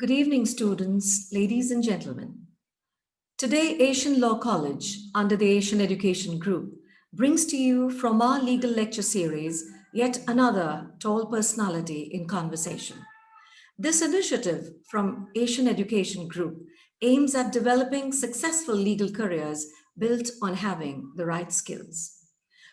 Good evening, students, ladies and gentlemen. Today, Asian Law College, under the Asian Education Group, brings to you from our legal lecture series yet another tall personality in conversation. This initiative from Asian Education Group aims at developing successful legal careers built on having the right skills.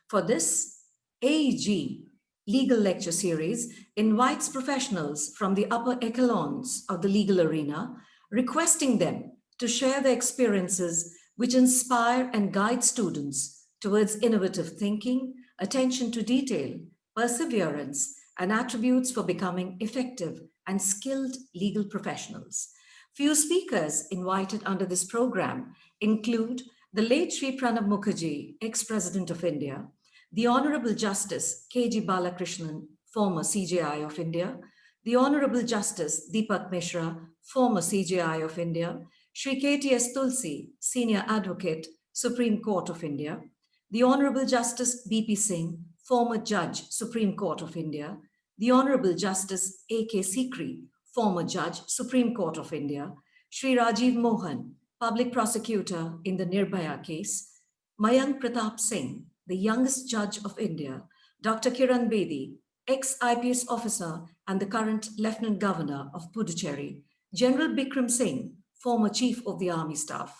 For this, AEG Legal Lecture Series invites professionals from the upper echelons of the legal arena, requesting them to share their experiences which inspire and guide students towards innovative thinking, attention to detail, perseverance, and attributes for becoming effective and skilled legal professionals. Few speakers invited under this program include the late Sri Pranab Mukherjee, ex-President of India, the Honorable Justice K.G. Balakrishnan, former CJI of India, the Honorable Justice Deepak Mishra, former CJI of India, Sri K.T.S. Tulsi, Senior Advocate, Supreme Court of India, the Honorable Justice B.P. Singh, former Judge, Supreme Court of India, the Honorable Justice A.K. Sikri, former Judge, Supreme Court of India, Sri Rajiv Mohan, Public Prosecutor in the Nirbhaya case, Mayank Pratap Singh, the youngest Judge of India, Dr. Kiran Bedi, ex-IPS officer and the current Lieutenant Governor of Puducherry, General Bikram Singh, former Chief of the Army Staff,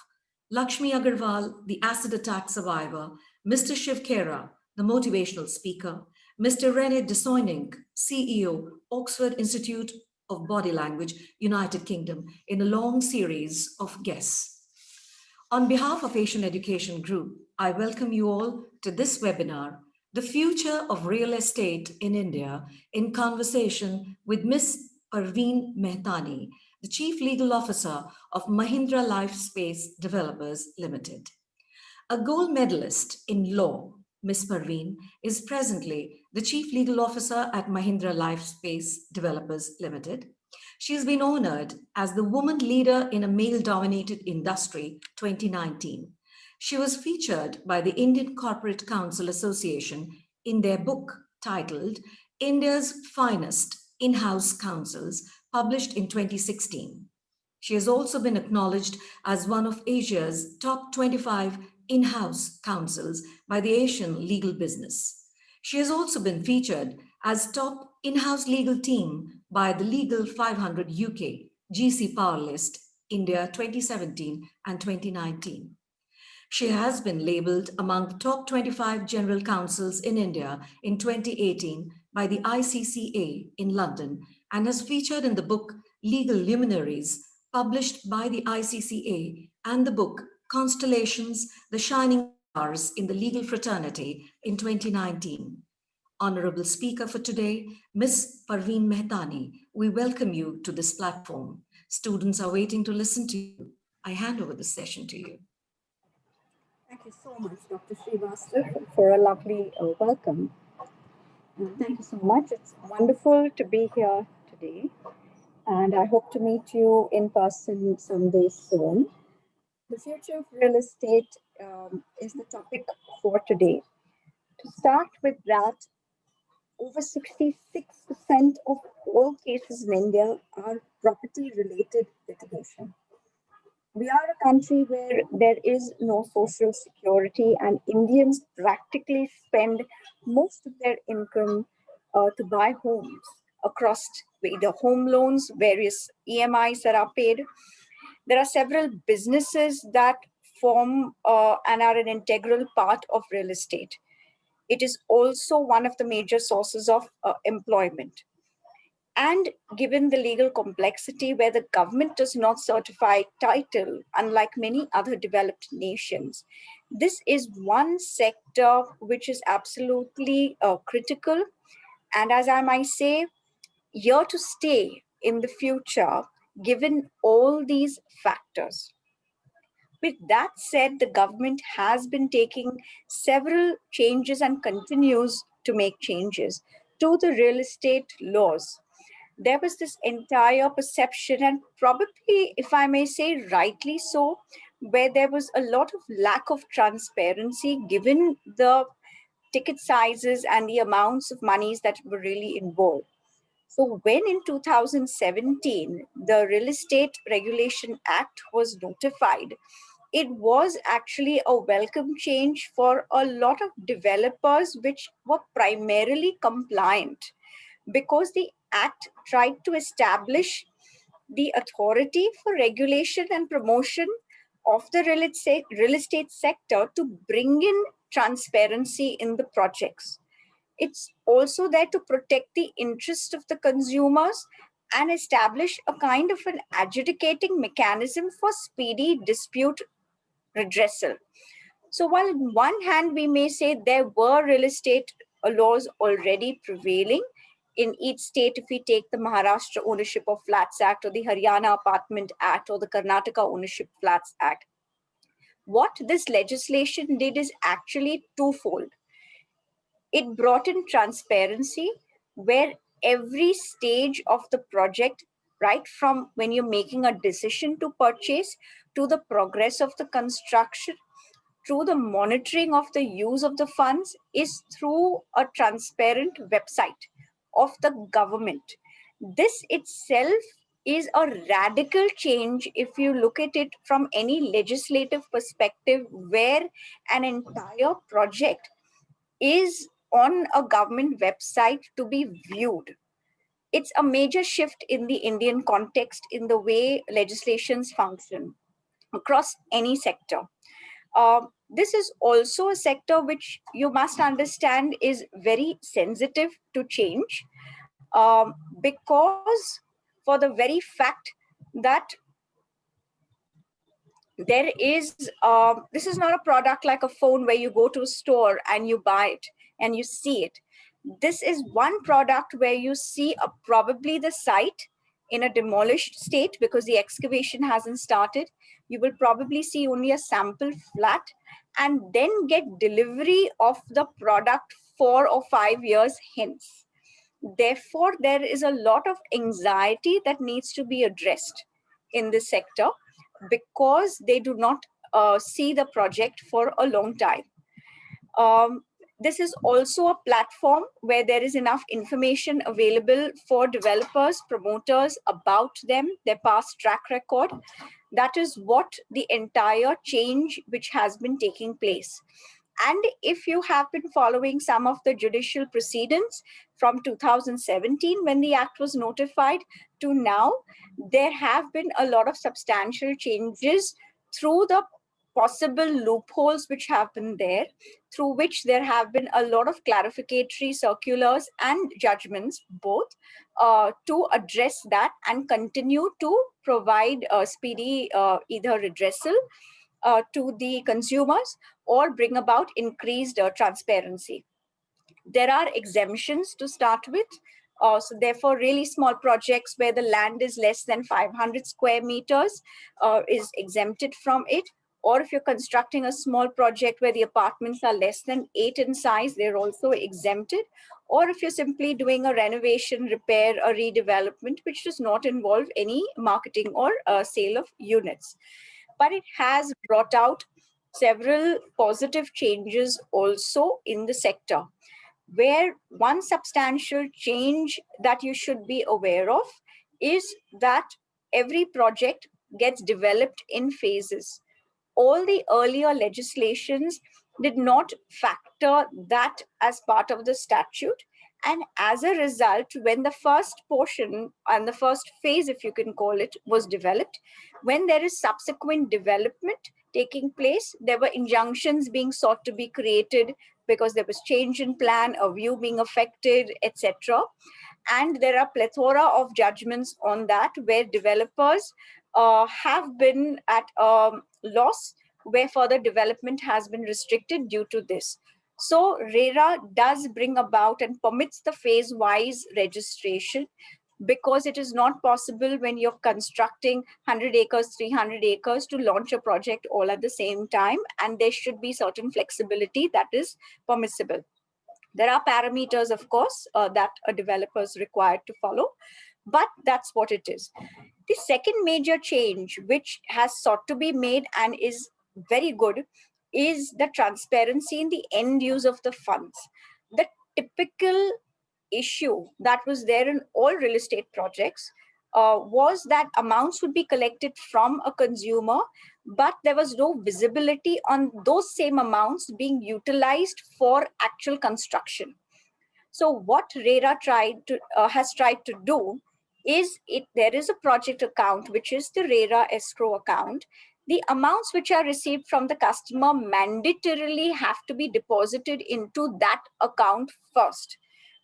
Lakshmi Agarwal, the acid attack survivor, Mr. Shiv Khera, the motivational speaker, Mr. René Desoining, CEO, Oxford Institute of Body Language, United Kingdom, in a long series of guests. On behalf of Asian Education Group, I welcome you all to this webinar, The Future of Real Estate in India, in conversation with Ms. Parveen Mehtani, the Chief Legal Officer of Mahindra Lifespace Developers Ltd. A gold medalist in law, Ms. Parveen is presently the Chief Legal Officer at Mahindra Lifespace Developers Ltd. She has been honored as the Woman Leader in a Male-Dominated Industry 2019. She was featured by the Indian Corporate Counsel Association in their book titled India's Finest In-House Counsels, published in 2016. She has also been acknowledged as one of Asia's top 25 in-house counsels by the Asian Legal Business. She has also been featured as top in-house legal team by the Legal 500 UK GC Power List India 2017 and 2019. She has been labeled among the top 25 general counsels in India in 2018 by the ICCA in London and has featured in the book Legal Luminaries, published by the ICCA, and the book Constellations, The Shining Stars in the Legal Fraternity in 2019. Honorable speaker for today, Ms. Parveen Mehtani, we welcome you to this platform. Students are waiting to listen to you. I hand over the session to you. Thank you so much, Dr. Srivastav, for a lovely welcome. Thank you so much. It's wonderful to be here today, and I hope to meet you in person someday soon. The future of real estate is the topic for today. To start with that, over 66% of all cases in India are property-related litigation. We are a country where there is no social security, and Indians practically spend most of their income to buy homes across either home loans, various EMIs that are paid. There are several businesses that form and are an integral part of real estate. It is also one of the major sources of employment. And given the legal complexity where the government does not certify title, unlike many other developed nations, this is one sector which is absolutely critical. And as I might say, here to stay in the future, given all these factors. With that said, the government has been taking several changes and continues to make changes to the real estate laws. There was this entire perception, and probably, if I may say rightly so, where there was a lot of lack of transparency given the ticket sizes and the amounts of monies that were really involved. So when in 2017, the Real Estate Regulation Act was notified, it was actually a welcome change for a lot of developers which were primarily compliant, because the act tried to establish the authority for regulation and promotion of the real estate sector to bring in transparency in the projects. It's also there to protect the interest of the consumers and establish a kind of an adjudicating mechanism for speedy dispute redressal. So while on one hand we may say there were real estate laws already prevailing in each state, if we take the Maharashtra Ownership of Flats Act or the Haryana Apartment Act or the Karnataka Ownership Flats Act, what this legislation did is actually twofold. It brought in transparency where every stage of the project, right from when you're making a decision to purchase to the progress of the construction, through the monitoring of the use of the funds, is through a transparent website of the government. This itself is a radical change if you look at it from any legislative perspective, where an entire project is on a government website to be viewed. It's a major shift in the Indian context in the way legislations function across any sector. This is also a sector which you must understand is very sensitive to change, because for the very fact that this is not a product like a phone where you go to a store and you buy it and you see it. This is one product where you see probably the site in a demolished state because the excavation hasn't started. You will probably see only a sample flat and then get delivery of the product 4 or 5 years hence. Therefore, there is a lot of anxiety that needs to be addressed in this sector because they do not see the project for a long time. This is also a platform where there is enough information available for developers, promoters about them, their past track record. That is what the entire change which has been taking place. And if you have been following some of the judicial proceedings from 2017, when the act was notified, to now, there have been a lot of substantial changes through the possible loopholes which have been there, through which there have been a lot of clarificatory circulars and judgments, both to address that and continue to provide speedy either redressal to the consumers or bring about increased transparency. There are exemptions to start with. So therefore, really small projects where the land is less than 500 square meters is exempted from it. Or if you're constructing a small project where the apartments are less than 8 in size, they're also exempted. Or if you're simply doing a renovation, repair, or redevelopment, which does not involve any marketing or sale of units. But it has brought out several positive changes also in the sector, where one substantial change that you should be aware of is that every project gets developed in phases. All the earlier legislations did not factor that as part of the statute. And as a result, when the first portion and the first phase, if you can call it, was developed, when there is subsequent development taking place, there were injunctions being sought to be created because there was change in plan, a view being affected, etc. And there are plethora of judgments on that where developers have been at loss, where further development has been restricted due to this. So RERA does bring about and permits the phase-wise registration, because it is not possible when you're constructing 100 acres, 300 acres to launch a project all at the same time, and there should be certain flexibility that is permissible. There are parameters, of course, that a developer is required to follow, but that's what it is. The second major change which has sought to be made and is very good is the transparency in the end use of the funds. The typical issue that was there in all real estate projects was that amounts would be collected from a consumer, but there was no visibility on those same amounts being utilized for actual construction. So what RERA has tried to do is, there is a project account, which is the RERA escrow account. The amounts which are received from the customer mandatorily have to be deposited into that account first,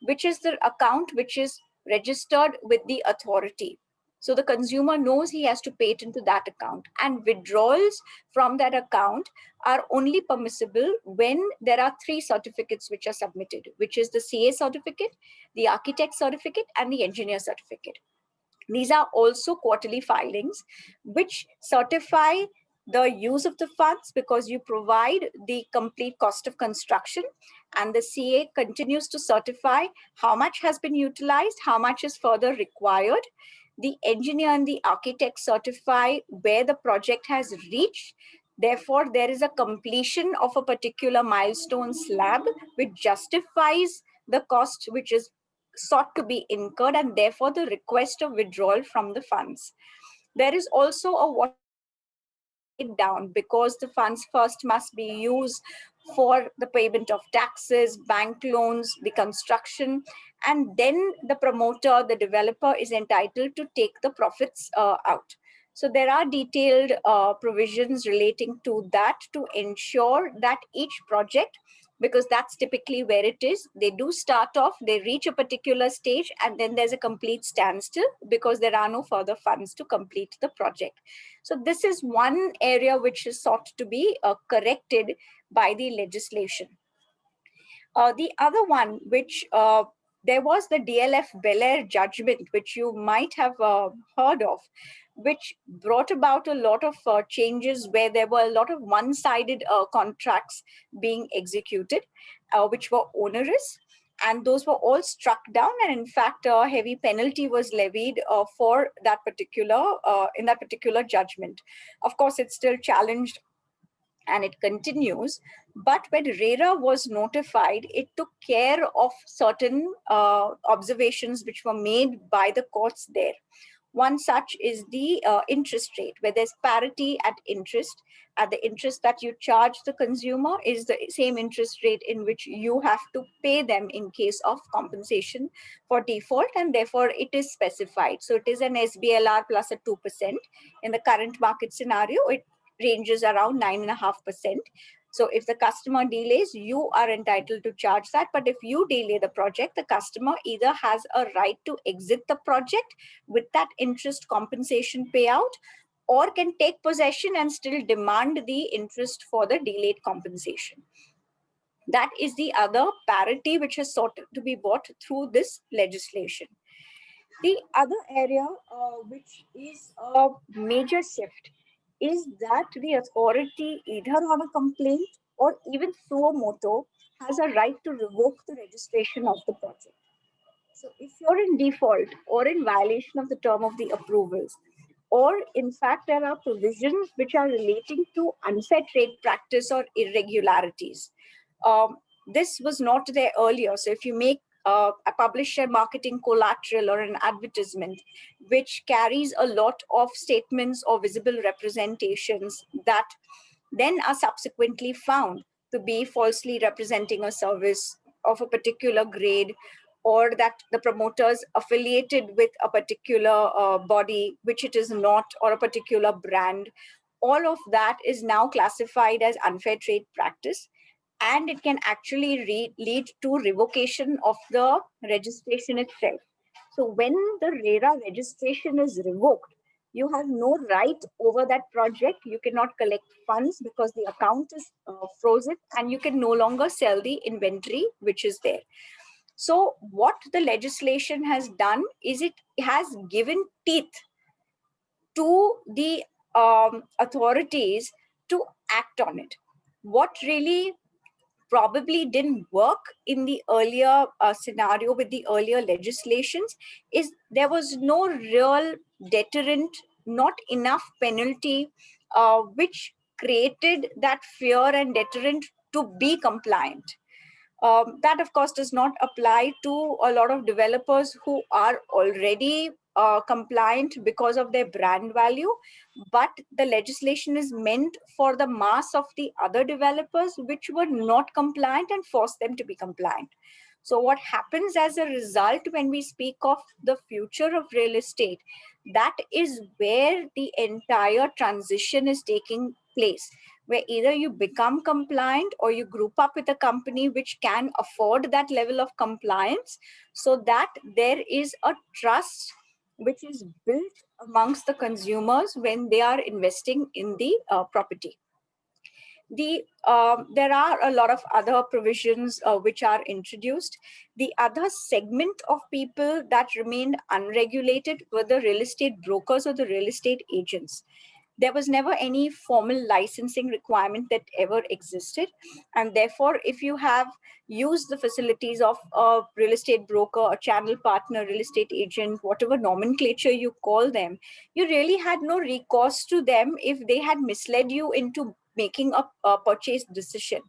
which is the account which is registered with the authority. So the consumer knows he has to pay it into that account, and withdrawals from that account are only permissible when there are 3 certificates which are submitted, which is the CA certificate, the architect certificate, and the engineer certificate. These are also quarterly filings which certify the use of the funds, because you provide the complete cost of construction, and the CA continues to certify how much has been utilized, how much is further required. The engineer and the architect certify where the project has reached. Therefore, there is a completion of a particular milestone slab which justifies the cost which is sought to be incurred, and therefore the request of withdrawal from the funds. There is also a what down, because the funds first must be used for the payment of taxes, bank loans, the construction, and then the promoter, the developer, is entitled to take the profits out. So there are detailed provisions relating to that to ensure that each project, because that's typically where it is, they do start off, they reach a particular stage, and then there's a complete standstill because there are no further funds to complete the project. So this is one area which is sought to be corrected by the legislation. The other one, which there was the DLF Bel Air judgment, which you might have heard of, which brought about a lot of changes, where there were a lot of one-sided contracts being executed, which were onerous. And those were all struck down, and in fact, a heavy penalty was levied for that particular in that particular judgment. Of course, it's still challenged and it continues. But when RERA was notified, it took care of certain observations which were made by the courts there. One such is the interest rate, where there's parity at interest. At the interest that you charge the consumer is the same interest rate in which you have to pay them in case of compensation for default, and therefore it is specified. So it is an SBLR plus a 2%. In the current market scenario, it ranges around 9.5%. So if the customer delays, you are entitled to charge that. But if you delay the project, the customer either has a right to exit the project with that interest compensation payout, or can take possession and still demand the interest for the delayed compensation. That is the other parity which is sought to be brought through this legislation. The other area which is a major shift is that the authority, either on a complaint or even suo moto, has a right to revoke the registration of the project. So if you're in default or in violation of the term of the approvals, or in fact there are provisions which are relating to unfair trade practice or irregularities. This was not there earlier. So if you make a publisher marketing collateral or an advertisement which carries a lot of statements or visible representations that then are subsequently found to be falsely representing a service of a particular grade, or that the promoters affiliated with a particular body, which it is not, or a particular brand, all of that is now classified as unfair trade practice. And it can actually lead to revocation of the registration itself. So when the RERA registration is revoked, you have no right over that project. You cannot collect funds because the account is frozen, and you can no longer sell the inventory which is there. So what the legislation has done is it has given teeth to the authorities to act on it. What really probably didn't work in the earlier scenario with the earlier legislations is there was no real deterrent, not enough penalty, which created that fear and deterrent to be compliant. That, of course, does not apply to a lot of developers who are already compliant because of their brand value, but the legislation is meant for the mass of the other developers which were not compliant and force them to be compliant. So what happens as a result when we speak of the future of real estate, that is where the entire transition is taking place, where either you become compliant or you group up with a company which can afford that level of compliance, so that there is a trust which is built amongst the consumers when they are investing in the property. There are a lot of other provisions which are introduced. The other segment of people that remained unregulated were the real estate brokers or the real estate agents. There was never any formal licensing requirement that ever existed. And therefore, if you have used the facilities of a real estate broker, a channel partner, real estate agent, whatever nomenclature you call them, you really had no recourse to them if they had misled you into making a purchase decision.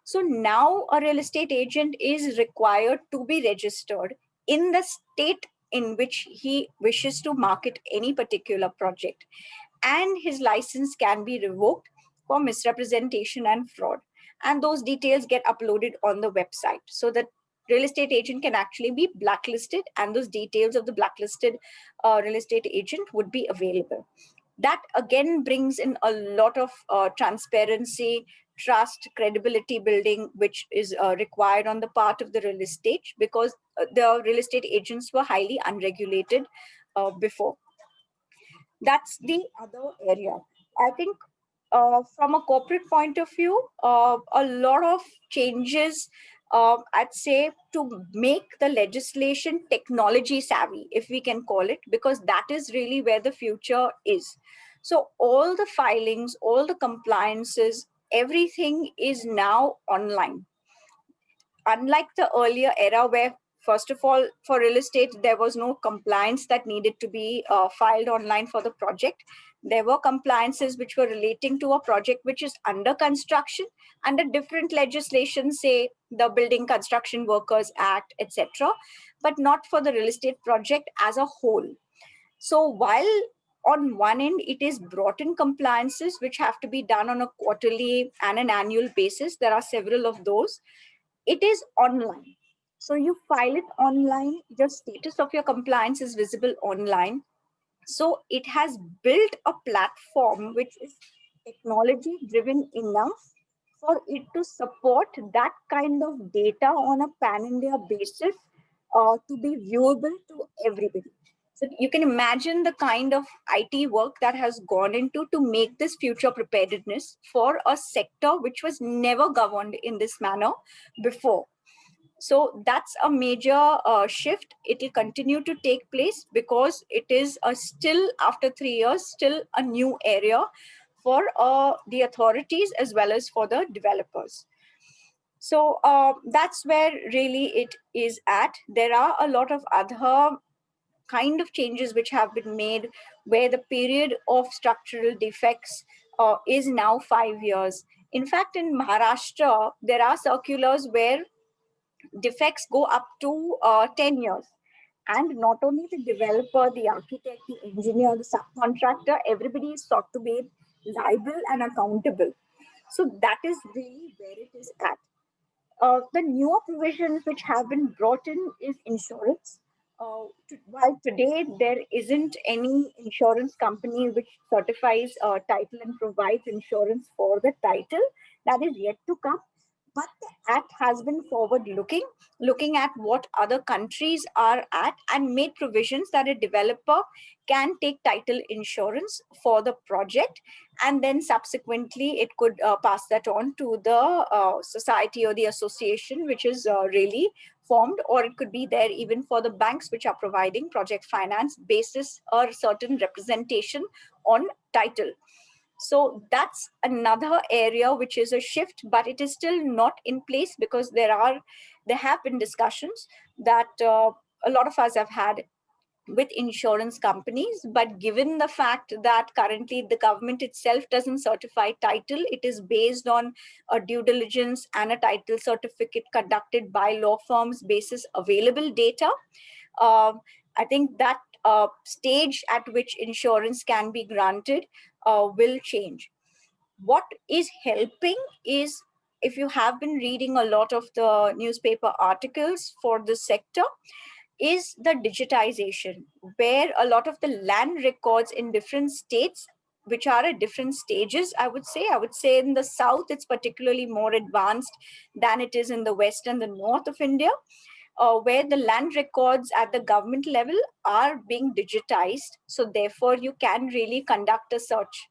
So now a real estate agent is required to be registered in the state in which he wishes to market any particular project, and his license can be revoked for misrepresentation and fraud. And those details get uploaded on the website so that real estate agent can actually be blacklisted, and those details of the blacklisted real estate agent would be available. That again brings in a lot of transparency, trust, credibility building, which is required on the part of the real estate, because the real estate agents were highly unregulated before. That's the other area. I think from a corporate point of view, a lot of changes, I'd say, to make the legislation technology savvy, if we can call it, because that is really where the future is. So all the filings, all the compliances, everything is now online. Unlike the earlier era where, first of all, for real estate, there was no compliance that needed to be filed online for the project. There were compliances which were relating to a project which is under construction under different legislation, say the Building Construction Workers Act, etc., but not for the real estate project as a whole. So while on one end, it is brought in compliances which have to be done on a quarterly and an annual basis. There are several of those. It is online. So you file it online, your status of your compliance is visible online. So it has built a platform which is technology driven enough for it to support that kind of data on a pan-India basis to be viewable to everybody. So you can imagine the kind of IT work that has gone into to make this future preparedness for a sector which was never governed in this manner before. So that's a major shift. It will continue to take place because it is still, after 3 years, still a new area for the authorities as well as for the developers. So that's where really it is at. There are a lot of other kind of changes which have been made, where the period of structural defects is now 5 years. In fact, in Maharashtra, there are circulars where defects go up to 10 years. And not only the developer, the architect, the engineer, the subcontractor, everybody is sought to be liable and accountable. So that is really where it is at. The newer provisions which have been brought in is insurance. While today there isn't any insurance company which certifies title and provides insurance for the title, that is yet to come. But the Act has been forward-looking, looking at what other countries are at, and made provisions that a developer can take title insurance for the project, and then subsequently it could pass that on to the society or the association which is really formed, or it could be there even for the banks which are providing project finance basis or certain representation on title. So that's another area which is a shift, but it is still not in place because there have been discussions that a lot of us have had with insurance companies, but given the fact that currently the government itself doesn't certify title, it is based on a due diligence and a title certificate conducted by law firms basis available data. I think that stage at which insurance can be granted will change. What is helping is, if you have been reading a lot of the newspaper articles for this sector, is the digitization, where a lot of the land records in different states, which are at different stages, I would say in the south it's particularly more advanced than it is in the west and the north of India, where the land records at the government level are being digitized. So therefore, you can really conduct a search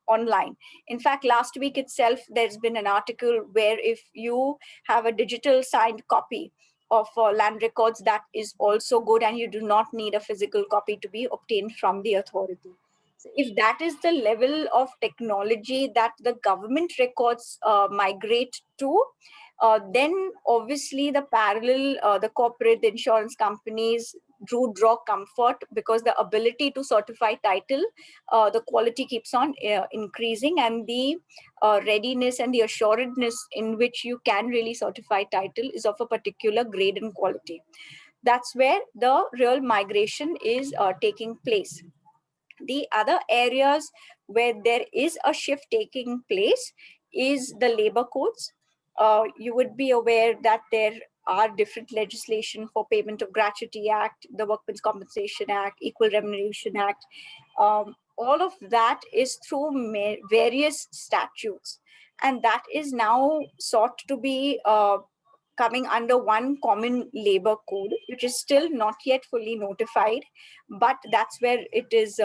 online. In fact, last week itself, there's been an article where if you have a digital signed copy of land records, that is also good, and you do not need a physical copy to be obtained from the authority. So if that is the level of technology that the government records migrate to, then obviously the the corporate, the insurance companies do draw comfort, because the ability to certify title, the quality keeps on increasing, and the readiness and the assuredness in which you can really certify title is of a particular grade and quality. That's where the real migration is taking place. The other areas where there is a shift taking place is the labor codes. You would be aware that there are different legislation for Payment of Gratuity Act, the Workmen's Compensation Act, Equal Remuneration Act. All of that is through various statutes, and that is now sought to be coming under one common labor code, which is still not yet fully notified, but that's where it is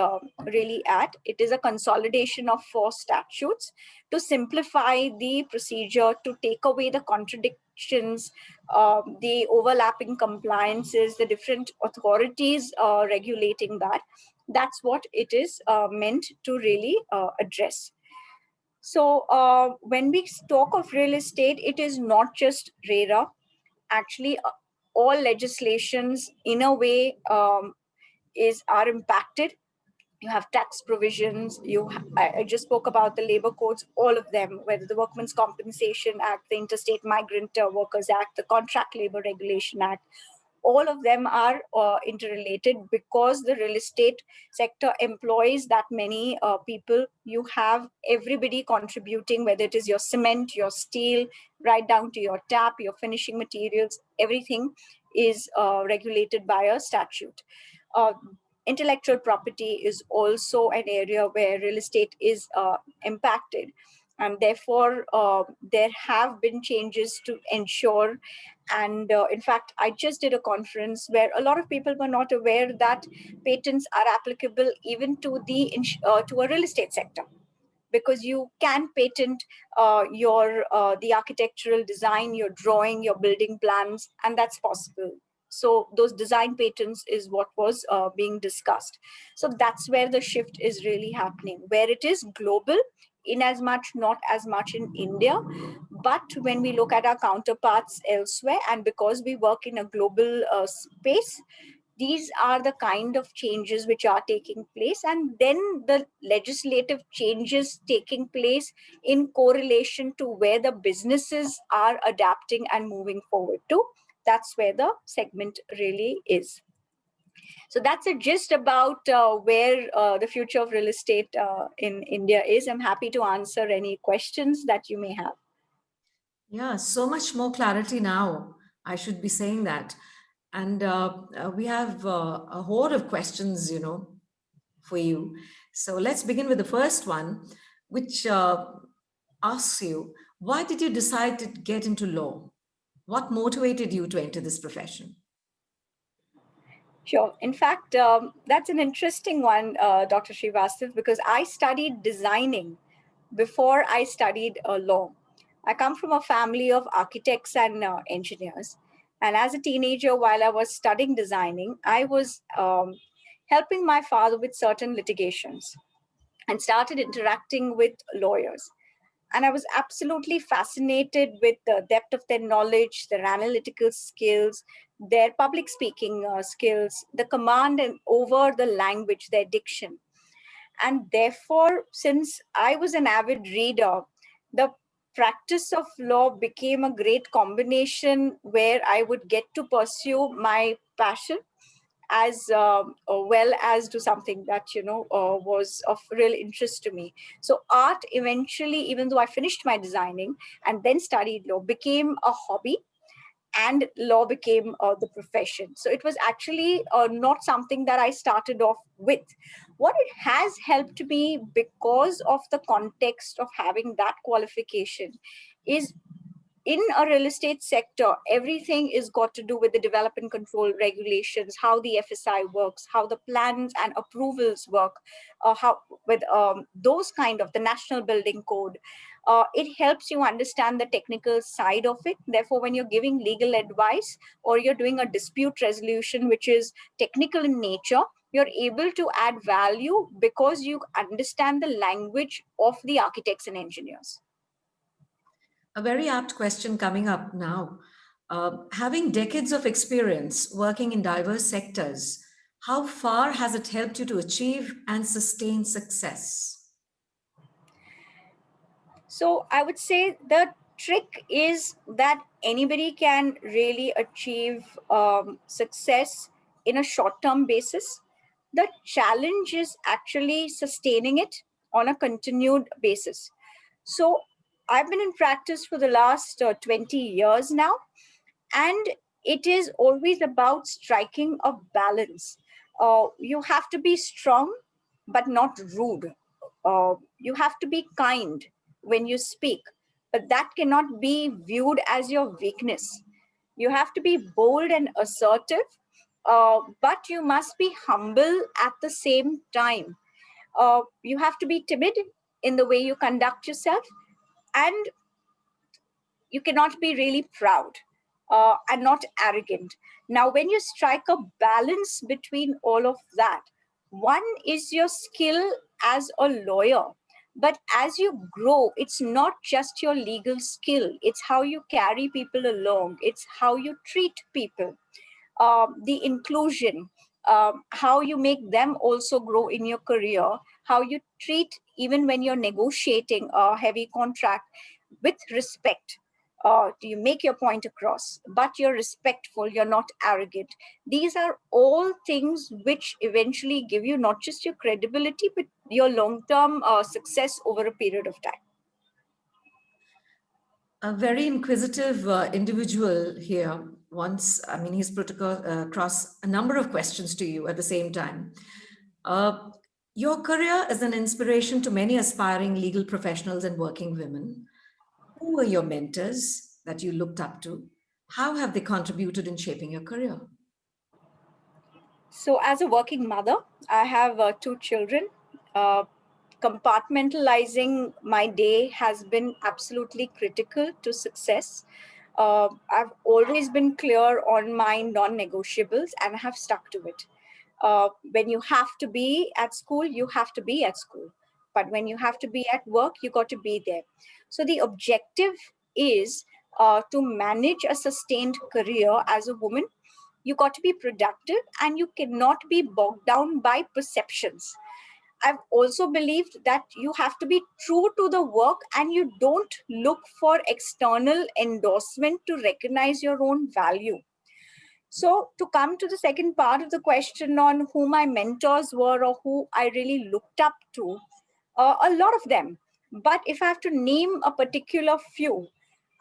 really at. It is a consolidation of 4 statutes to simplify the procedure, to take away the contradictions, the overlapping compliances, the different authorities regulating that. That's what it is meant to really address. So when we talk of real estate, it is not just RERA. Actually, all legislations in a way are impacted. You have tax provisions. I just spoke about the labor codes, all of them, whether the Workmen's Compensation Act, the Interstate Migrant Workers Act, the Contract Labor Regulation Act. All of them are interrelated, because the real estate sector employs that many people. You have everybody contributing, whether it is your cement, your steel, right down to your tap, your finishing materials. Everything is regulated by a statute. Intellectual property is also an area where real estate is impacted, and therefore there have been changes to ensure. And in fact, I just did a conference where a lot of people were not aware that patents are applicable even to to a real estate sector, because you can patent the architectural design, your drawing, your building plans, and that's possible. So those design patents is what was being discussed. So that's where the shift is really happening, where it is global, in as much not as much in India. But when we look at our counterparts elsewhere, and because we work in a global space, these are the kind of changes which are taking place, and then the legislative changes taking place in correlation to where the businesses are adapting and moving forward to. That's where the segment really is. So that's a gist about where the future of real estate in India is. I'm happy to answer any questions that you may have. Yeah, so much more clarity now. I should be saying that. And we have a horde of questions, for you. So let's begin with the first one, which asks you, why did you decide to get into law? What motivated you to enter this profession? Sure. In fact, that's an interesting one, Dr. Srivastav, because I studied designing before I studied law. I come from a family of architects and engineers. And as a teenager, while I was studying designing, I was helping my father with certain litigations and started interacting with lawyers. And I was absolutely fascinated with the depth of their knowledge, their analytical skills, their public speaking skills, the command and over the language, their diction. And therefore, since I was an avid reader, the practice of law became a great combination where I would get to pursue my passion as well as do something that was of real interest to me. So art eventually, even though I finished my designing and then studied law, became a hobby, and law became the profession. So it was actually not something that I started off with. What it has helped me, because of the context of having that qualification, is in a real estate sector, everything is got to do with the development control regulations, how the FSI works, how the plans and approvals work, how with those kind of the national building code. It helps you understand the technical side of it. Therefore, when you're giving legal advice or you're doing a dispute resolution, which is technical in nature, you're able to add value because you understand the language of the architects and engineers. A very apt question coming up now. Having decades of experience working in diverse sectors, how far has it helped you to achieve and sustain success? So I would say the trick is that anybody can really achieve success in a short-term basis. The challenge is actually sustaining it on a continued basis. So I've been in practice for the last 20 years now, and it is always about striking a balance. You have to be strong, but not rude. You have to be kind when you speak, but that cannot be viewed as your weakness. You have to be bold and assertive, but you must be humble at the same time. You have to be timid in the way you conduct yourself, and you cannot be really proud and not arrogant. Now, when you strike a balance between all of that, one is your skill as a lawyer. But as you grow, it's not just your legal skill, it's how you carry people along, it's how you treat people, the inclusion, how you make them also grow in your career, how you treat even when you're negotiating a heavy contract with respect. Do you make your point across, but you're respectful, you're not arrogant. These are all things which eventually give you not just your credibility, but your long-term success over a period of time. A very inquisitive individual here he's put across a number of questions to you at the same time. Your career is an inspiration to many aspiring legal professionals and working women. Who were your mentors that you looked up to? How have they contributed in shaping your career? So as a working mother, I have 2 children. Compartmentalizing my day has been absolutely critical to success. I've always been clear on my non-negotiables and have stuck to it. When you have to be at school, you have to be at school. But when you have to be at work, you got to be there. So the objective is to manage a sustained career as a woman. You got to be productive, and you cannot be bogged down by perceptions. I've also believed that you have to be true to the work, and you don't look for external endorsement to recognize your own value. So to come to the second part of the question on who my mentors were or who I really looked up to, a lot of them. But if I have to name a particular few,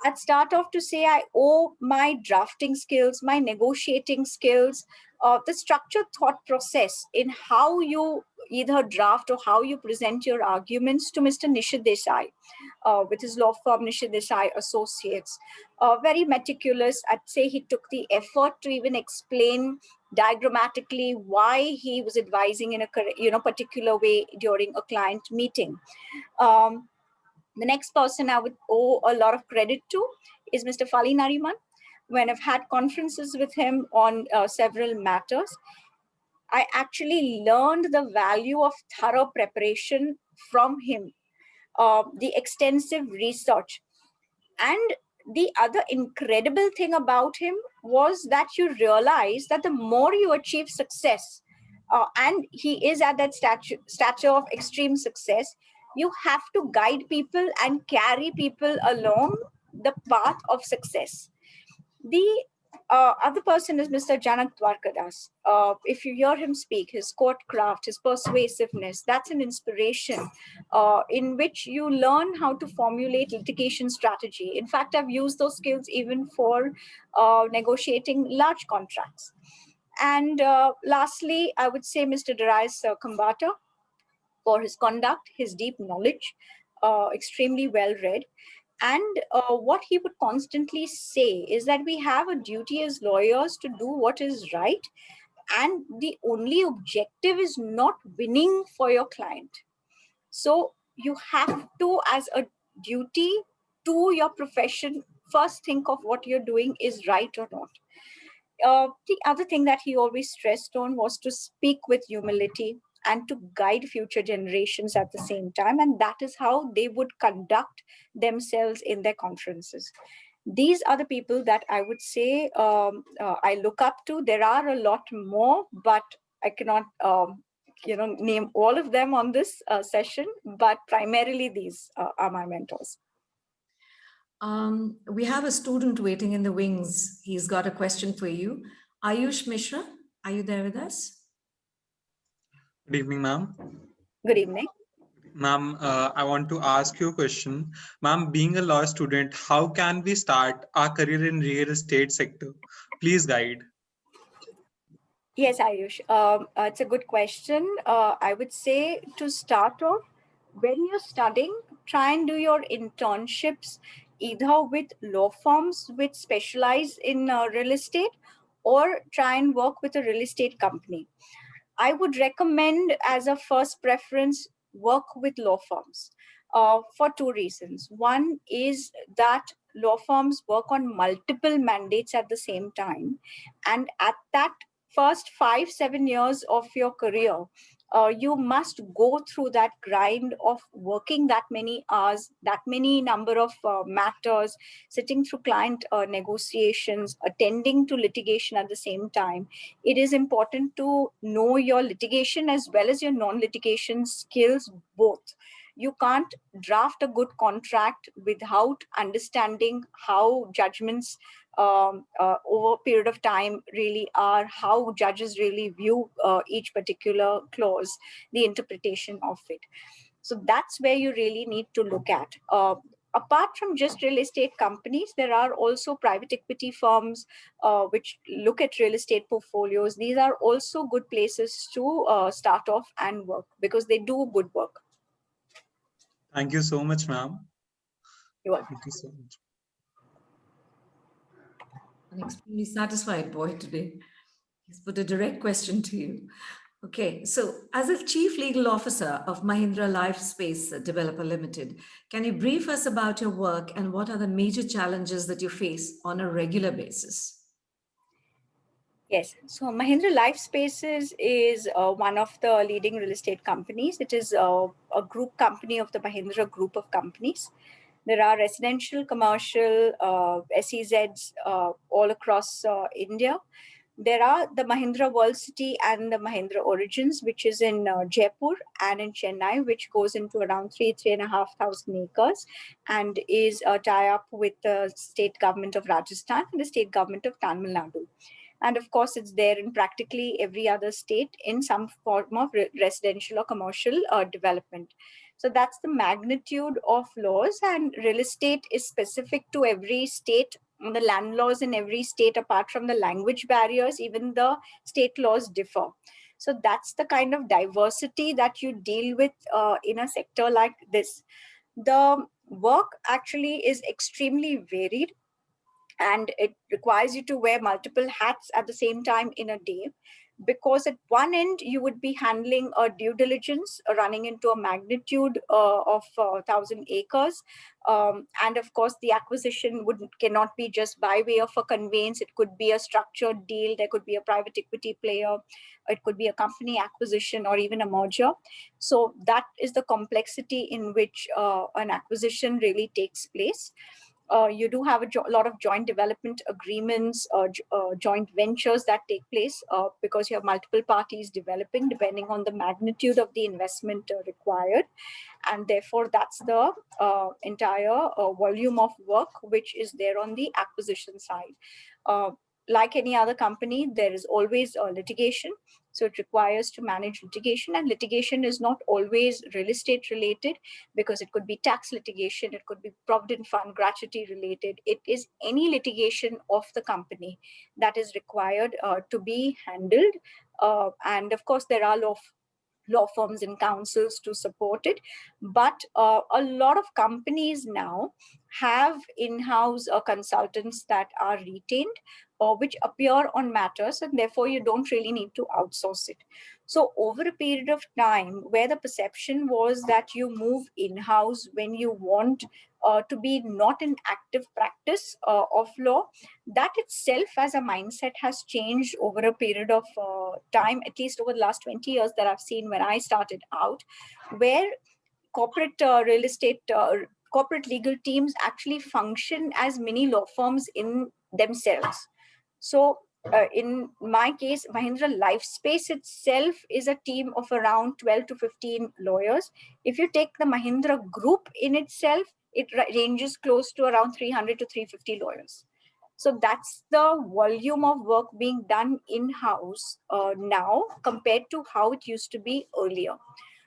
I'd start off to say I owe my drafting skills, my negotiating skills, the structured thought process in how you either draft or how you present your arguments to Mr. Nishid Desai, with his law firm Nishid Desai Associates. Very meticulous. I'd say he took the effort to even explain diagrammatically why he was advising in a particular way during a client meeting. The next person I would owe a lot of credit to is Mr. Fali Nariman. When I've had conferences with him on several matters, I actually learned the value of thorough preparation from him, the extensive research. And the other incredible thing about him was that you realize that the more you achieve success, and he is at that stature of extreme success, you have to guide people and carry people along the path of success. The other person is Mr. Janak Dwarkadas. If you hear him speak, his court craft, his persuasiveness, that's an inspiration in which you learn how to formulate litigation strategy. In fact, I've used those skills even for negotiating large contracts. And lastly, I would say Mr. Darius Kambata for his conduct, his deep knowledge, extremely well read. And what he would constantly say is that we have a duty as lawyers to do what is right. And the only objective is not winning for your client. So you have to, as a duty to your profession, first think of what you're doing is right or not. The other thing that he always stressed on was to speak with humility and to guide future generations at the same time. And that is how they would conduct themselves in their conferences. These are the people that I would say I look up to. There are a lot more, but I cannot name all of them on this session, but primarily these are my mentors. We have a student waiting in the wings. He's got a question for you. Ayush Mishra, are you there with us? Good evening, ma'am. Good evening. Ma'am, I want to ask you a question. Ma'am, being a law student, how can we start our career in real estate sector? Please guide. Yes, Ayush, it's a good question. I would say to start off, when you're studying, try and do your internships either with law firms which specialize in real estate, or try and work with a real estate company. I would recommend as a first preference, work with law firms for two reasons. One is that law firms work on multiple mandates at the same time. And at that first 5-7 years of your career, you must go through that grind of working that many hours, that many number of matters, sitting through client negotiations, attending to litigation at the same time. It is important to know your litigation as well as your non-litigation skills both. You can't draft a good contract without understanding how judgments over a period of time really are, how judges really view each particular clause, the interpretation of it. So that's where you really need to look at. Apart from just real estate companies, there are also private equity firms which look at real estate portfolios. These are also good places to start off and work because they do good work. Thank you so much, ma'am. You're welcome. Thank you so much. An extremely satisfied boy today. He's put a direct question to you. Okay, so as a Chief Legal Officer of Mahindra Lifespace Developer Ltd, can you brief us about your work and what are the major challenges that you face on a regular basis? Yes, so Mahindra Lifespaces is one of the leading real estate companies. It is a group company of the Mahindra group of companies. There are residential, commercial, SEZs all across India. There are the Mahindra World City and the Mahindra Origins, which is in Jaipur and in Chennai, which goes into around 3,500 acres and is a tie-up with the state government of Rajasthan and the state government of Tamil Nadu. And of course, it's there in practically every other state in some form of residential or commercial development. So that's the magnitude of laws, and real estate is specific to every state. The land laws in every state, apart from the language barriers, even the state laws differ. So that's the kind of diversity that you deal with in a sector like this. The work actually is extremely varied, and it requires you to wear multiple hats at the same time in a day, because at one end you would be handling a due diligence running into a magnitude of 1,000 acres, and of course the acquisition cannot be just by way of a conveyance. It could be a structured deal, there could be a private equity player, it could be a company acquisition or even a merger. So that is the complexity in which an acquisition really takes place. You do have a lot of joint development agreements, joint ventures that take place because you have multiple parties developing depending on the magnitude of the investment required. And therefore, that's the entire volume of work which is there on the acquisition side. Like any other company, there is always litigation. So it requires to manage litigation, and litigation is not always real estate related, because it could be tax litigation, it could be provident fund gratuity related. It is any litigation of the company that is required to be handled. And of course, there are law firms and councils to support it. But a lot of companies now have in-house consultants that are retained or which appear on matters, and therefore you don't really need to outsource it. So over a period of time, where the perception was that you move in-house when you want to be not an active practice of law, that itself as a mindset has changed over a period of time, at least over the last 20 years that I've seen when I started out, where corporate real estate, corporate legal teams actually function as mini law firms in themselves. So in my case, Mahindra Lifespace itself is a team of around 12 to 15 lawyers. If you take the Mahindra group in itself, it ranges close to around 300 to 350 lawyers. So that's the volume of work being done in-house now compared to how it used to be earlier.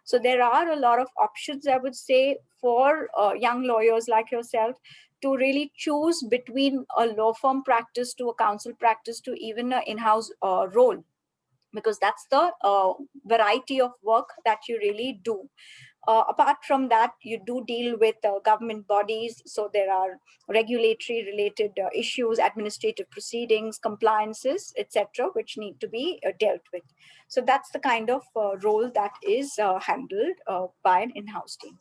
So there are a lot of options, I would say, for young lawyers like yourself to really choose between a law firm practice to a counsel practice to even an in-house role, because that's the variety of work that you really do. Apart from that, you do deal with government bodies. So there are regulatory related issues, administrative proceedings, compliances, etc., which need to be dealt with. So that's the kind of role that is handled by an in-house team.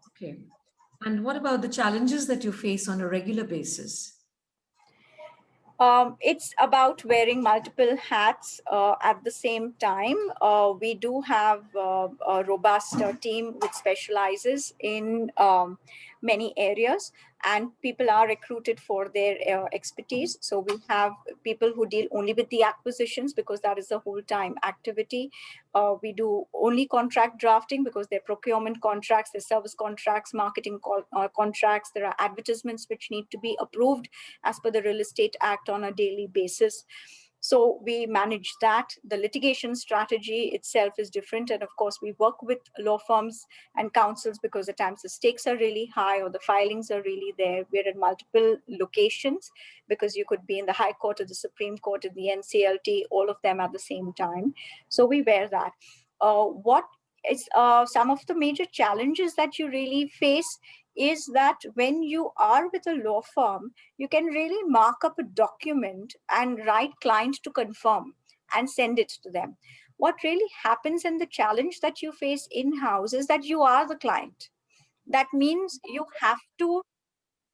Okay. And what about the challenges that you face on a regular basis? It's about wearing multiple hats at the same time. We do have a robust team which specializes in many areas, and people are recruited for their expertise. So we have people who deal only with the acquisitions because that is a whole-time activity. We do only contract drafting because they're procurement contracts, they're service contracts, marketing contracts. There are advertisements which need to be approved as per the Real Estate Act on a daily basis. So we manage that. The litigation strategy itself is different. And of course, we work with law firms and counsels because at times the stakes are really high or the filings are really there. We're in multiple locations because you could be in the High Court or the Supreme Court in the NCLT, all of them at the same time. So we wear that. What is some of the major challenges that you really face is that when you are with a law firm, you can really mark up a document and write client to confirm and send it to them. What really happens and the challenge that you face in-house is that you are the client. That means you have to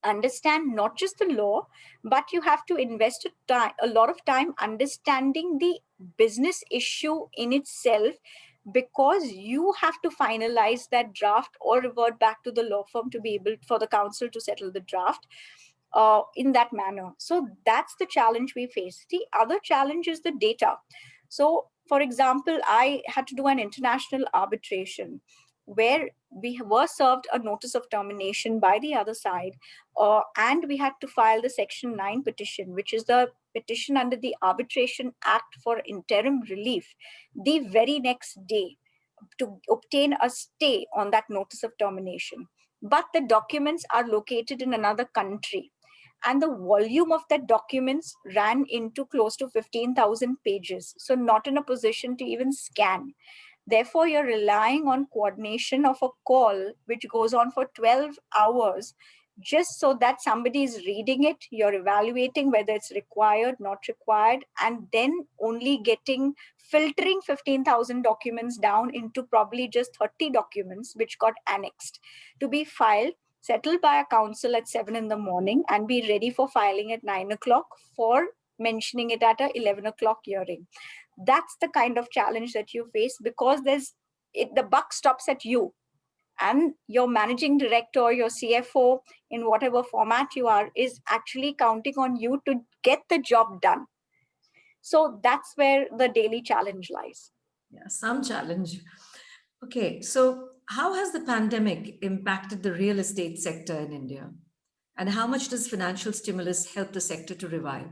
understand not just the law, but you have to invest a lot of time understanding the business issue in itself, because you have to finalize that draft or revert back to the law firm to be able for the counsel to settle the draft in that manner. So that's the challenge we face. The other challenge is the data. So for example, I had to do an international arbitration where we were served a notice of termination by the other side, and we had to file the Section 9 petition, which is the petition under the Arbitration Act for interim relief, the very next day to obtain a stay on that notice of termination. But the documents are located in another country, and the volume of that documents ran into close to 15,000 pages. So not in a position to even scan. Therefore, you're relying on coordination of a call, which goes on for 12 hours, just so that somebody is reading it, you're evaluating whether it's required, not required, and then only filtering 15,000 documents down into probably just 30 documents, which got annexed to be filed, settled by a counsel at 7 in the morning, and be ready for filing at 9 o'clock for mentioning it at a 11 o'clock hearing. That's the kind of challenge that you face because the buck stops at you. and your managing director or your CFO, in whatever format you are, is actually counting on you to get the job done. So that's where the daily challenge lies. Yeah, some challenge. Okay, so how has the pandemic impacted the real estate sector in India? And how much does financial stimulus help the sector to revive?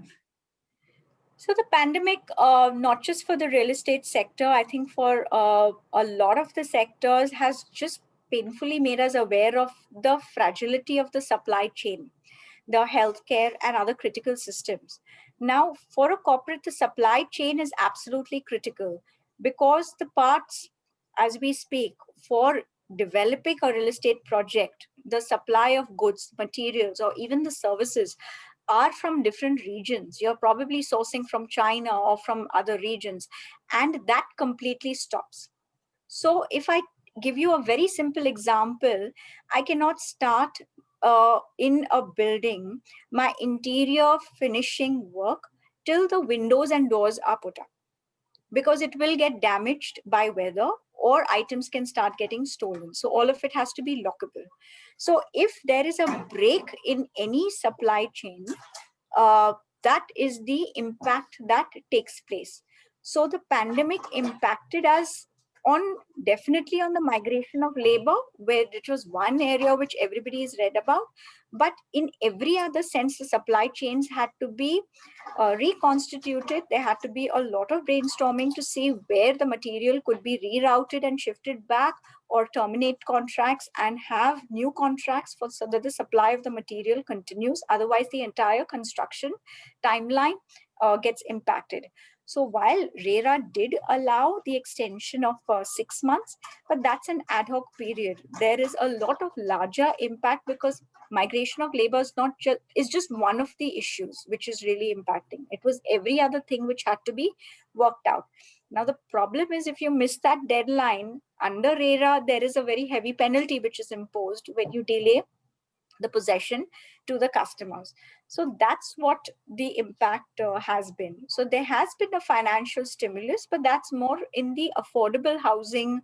So the pandemic, not just for the real estate sector, I think for a lot of the sectors, has just painfully made us aware of the fragility of the supply chain, the healthcare and other critical systems. Now, for a corporate, the supply chain is absolutely critical because the parts, as we speak, for developing a real estate project, the supply of goods, materials, or even the services are from different regions. You're probably sourcing from China or from other regions, and that completely stops. So if I give you a very simple example, I cannot start in a building my interior finishing work till the windows and doors are put up, because it will get damaged by weather or items can start getting stolen. So all of it has to be lockable. So if there is a break in any supply chain, uh, that is the impact that takes place. So the pandemic impacted us on, definitely on the migration of labor, where it was one area which everybody has read about, but in every other sense the supply chains had to be reconstituted. There had to be a lot of brainstorming to see where the material could be rerouted and shifted back, or terminate contracts and have new contracts for, so that the supply of the material continues. Otherwise, the entire construction timeline gets impacted. So while RERA did allow the extension of 6 months, but that's an ad hoc period. There is a lot of larger impact because migration of labor is just one of the issues which is really impacting. It was every other thing which had to be worked out. Now the problem is, if you miss that deadline under RERA, there is a very heavy penalty which is imposed when you delay the possession to the customers. So that's what the impact has been. So there has been a financial stimulus, but that's more in the affordable housing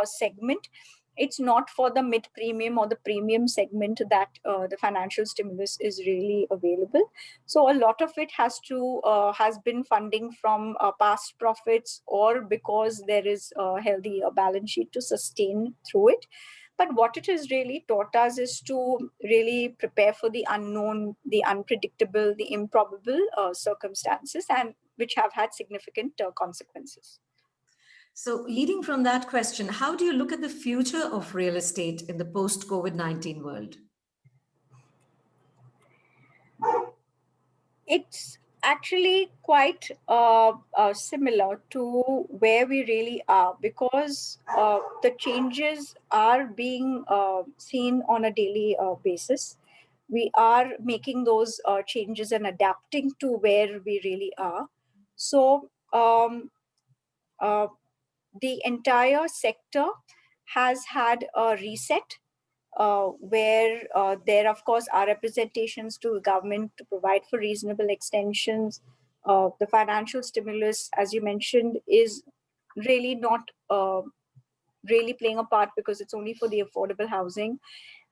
segment. It's not for the mid premium or the premium segment that the financial stimulus is really available. So a lot of it has been funding from past profits, or because there is a healthy balance sheet to sustain through it. But what it has really taught us is to really prepare for the unknown, the unpredictable, the improbable circumstances, and which have had significant consequences. So, leading from that question, how do you look at the future of real estate in the post COVID-19 world? It's actually quite similar to where we really are, because the changes are being seen on a daily basis. We are making those changes and adapting to where we really are. So uh, the entire sector has had a reset, where there, of course, are representations to government to provide for reasonable extensions. The financial stimulus, as you mentioned, is really not really playing a part, because it's only for the affordable housing.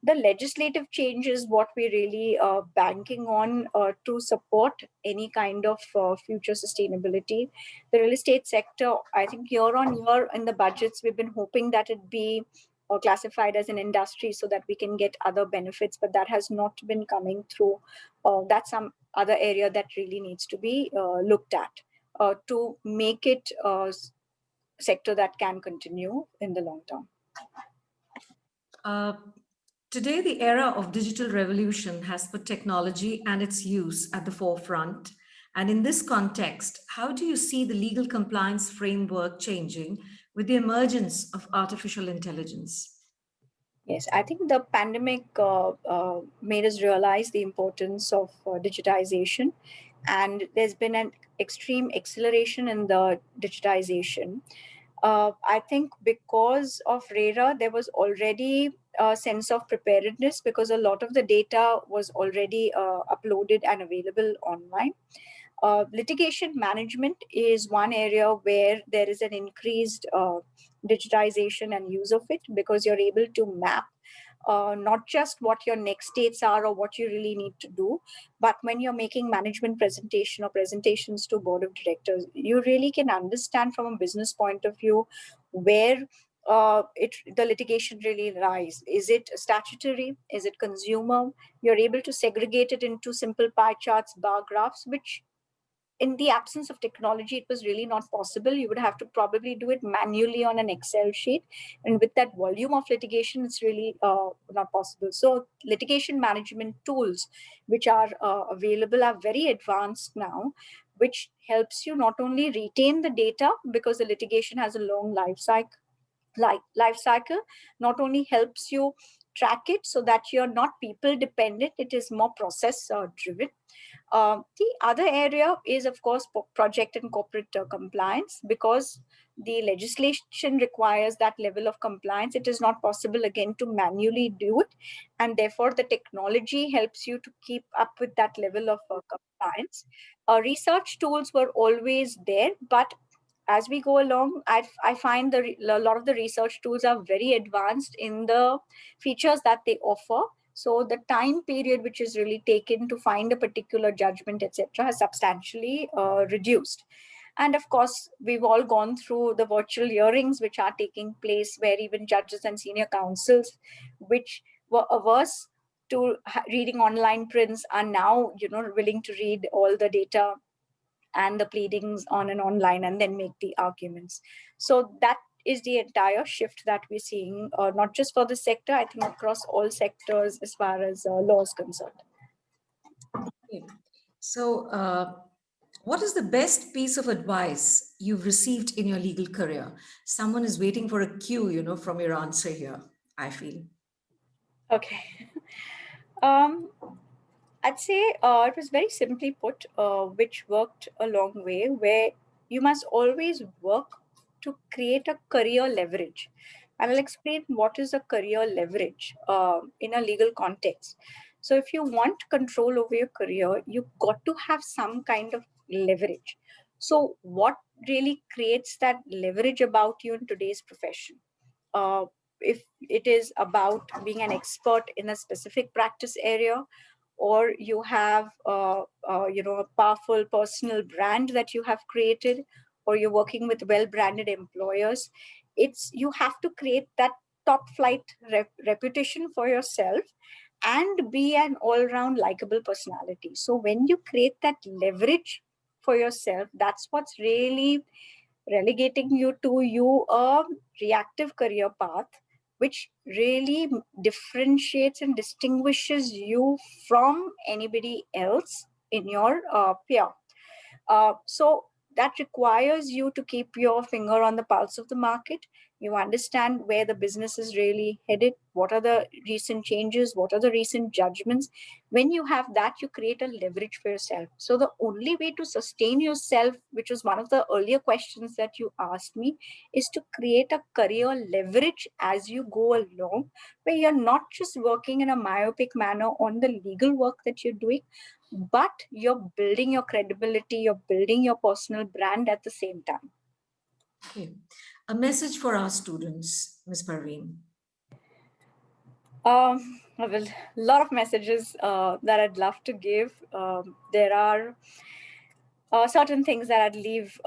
The legislative change is what we're really banking on to support any kind of future sustainability. The real estate sector, I think year on year in the budgets, we've been hoping that it be classified as an industry so that we can get other benefits, but that has not been coming through. That's some other area that really needs to be looked at to make it a sector that can continue in the long term. Uh, Today, the era of digital revolution has put technology and its use at the forefront. And in this context, how do you see the legal compliance framework changing with the emergence of artificial intelligence? Yes, I think the pandemic made us realize the importance of digitization, and there's been an extreme acceleration in the digitization. I think because of RERA, there was already a sense of preparedness, because a lot of the data was already uploaded and available online. Litigation management is one area where there is an increased digitization and use of it, because you're able to map not just what your next states are or what you really need to do, but when you're making management presentation or presentations to board of directors, you really can understand from a business point of view where the litigation really lies. Is it statutory? Is it consumer? You're able to segregate it into simple pie charts, bar graphs, which in the absence of technology, it was really not possible. You would have to probably do it manually on an Excel sheet. And with that volume of litigation, it's really not possible. So litigation management tools, which are available, are very advanced now, which helps you not only retain the data, because the litigation has a long life cycle, not only helps you track it so that you're not people dependent, it is more process driven. The other area is, of course, project and corporate compliance, because the legislation requires that level of compliance. It is not possible, again, to manually do it. And therefore, the technology helps you to keep up with that level of compliance. Research tools were always there, but as we go along, I find a lot of the research tools are very advanced in the features that they offer. So the time period which is really taken to find a particular judgment, etc., has substantially reduced. And of course, we've all gone through the virtual hearings which are taking place, where even judges and senior counsels, which were averse to reading online prints, are now, willing to read all the data and the pleadings on an online and then make the arguments. So that is the entire shift that we're seeing, not just for the sector, I think across all sectors as far as law is concerned. Okay. So, what is the best piece of advice you've received in your legal career? Someone is waiting for a cue, from your answer here, I feel. Okay. I'd say it was very simply put, which worked a long way, where you must always work to create a career leverage. And I'll explain what is a career leverage in a legal context. So if you want control over your career, you've got to have some kind of leverage. So what really creates that leverage about you in today's profession? Uh, if it is about being an expert in a specific practice area, or you have a powerful personal brand that you have created, or you're working with well-branded employers, you have to create that top flight reputation for yourself and be an all-round likable personality. So when you create that leverage for yourself, that's what's really relegating you to a reactive career path, which really differentiates and distinguishes you from anybody else in your peer. So that requires you to keep your finger on the pulse of the market. You understand where the business is really headed, what are the recent changes, what are the recent judgments. When you have that, you create a leverage for yourself. So the only way to sustain yourself, which was one of the earlier questions that you asked me, is to create a career leverage as you go along, where you're not just working in a myopic manner on the legal work that you're doing, but you're building your credibility, you're building your personal brand at the same time. Okay. A message for our students, Ms. Parveen. Well, a lot of messages that I'd love to give. There are certain things that I'd leave,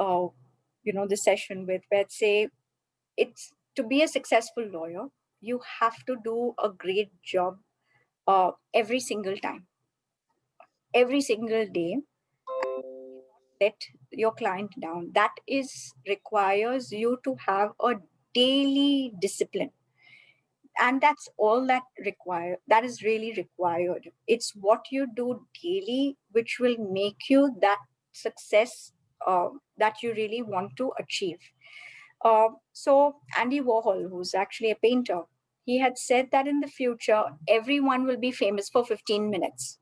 this session with, where I'd say it's to be a successful lawyer, you have to do a great job every single time, every single day. Let your client down. That is requires you to have a daily discipline, and that's all that is really required. It's what you do daily which will make you that success that you really want to achieve. So Andy Warhol, who's actually a painter, he had said that in the future everyone will be famous for 15 minutes.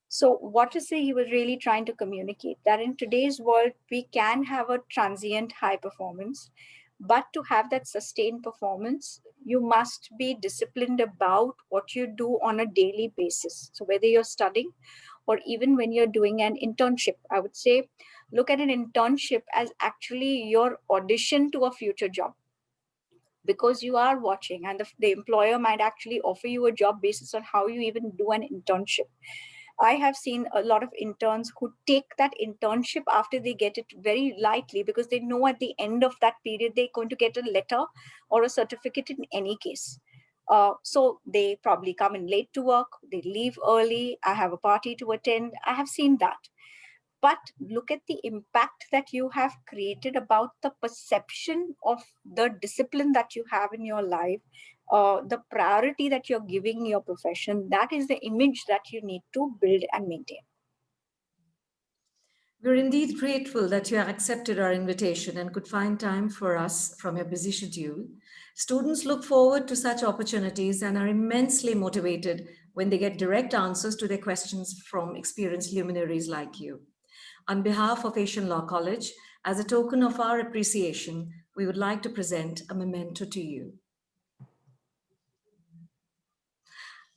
So what is he was really trying to communicate? That in today's world, we can have a transient high performance, but to have that sustained performance, you must be disciplined about what you do on a daily basis. So whether you're studying or even when you're doing an internship. I would say look at an internship as actually your audition to a future job, because you are watching, and the employer might actually offer you a job basis on how you even do an internship. I have seen a lot of interns who take that internship after they get it very lightly, because they know at the end of that period they're going to get a letter or a certificate in any case. So they probably come in late to work, they leave early, I have a party to attend. I have seen that. But look at the impact that you have created about the perception of the discipline that you have in your life, the priority that you're giving your profession. That is the image that you need to build and maintain. We're indeed grateful that you accepted our invitation and could find time for us from your busy schedule. Students look forward to such opportunities and are immensely motivated when they get direct answers to their questions from experienced luminaries like you. On behalf of Asian Law College, as a token of our appreciation, we would like to present a memento to you.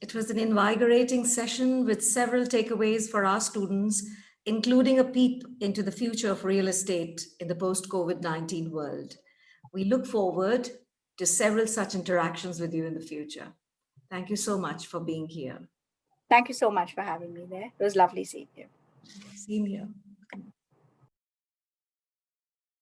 It was an invigorating session with several takeaways for our students, including a peep into the future of real estate in the post-COVID-19 world. We look forward to several such interactions with you in the future. Thank you so much for being here. Thank you so much for having me there. It was lovely seeing you. Same here.